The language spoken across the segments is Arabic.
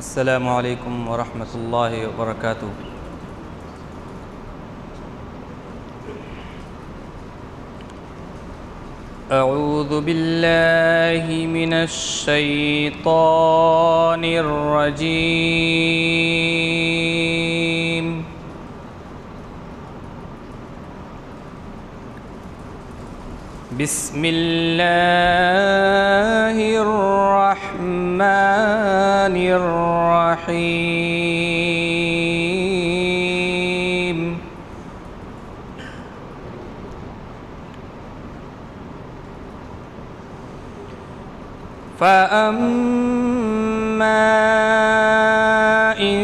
السلام عليكم ورحمة الله وبركاته. أعوذ بالله من الشيطان الرجيم. بسم الله الرحمن الرحيم. فأما إن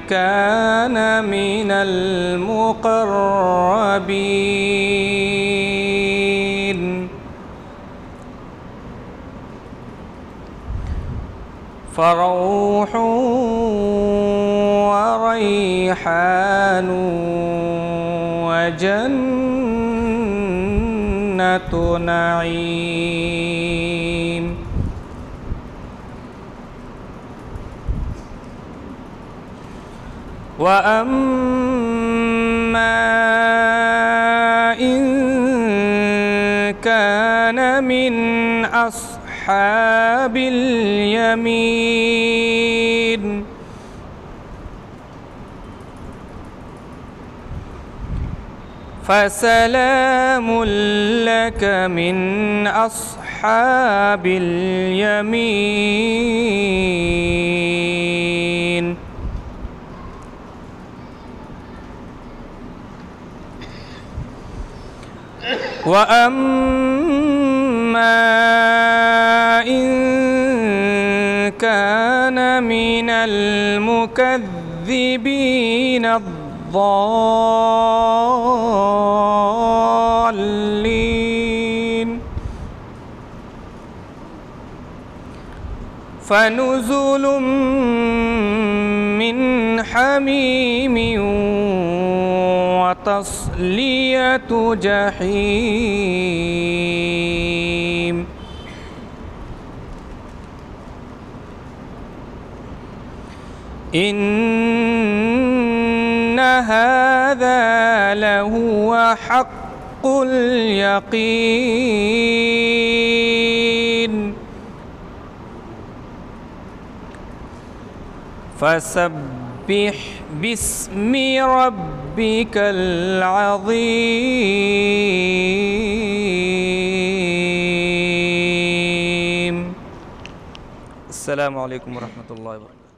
كان من المقربين فروح وريحان وجنة نعيم. وأما إن كان من أصحاب اليمين فسلام لك من أصحاب اليمين. وأما إن كان من المكذبين الضالين فنزل من حميم وتصلية جحيم. إن هذا لهو حق اليقين. فسبح باسم ربك العظيم. السلام عليكم ورحمة الله وبركاته.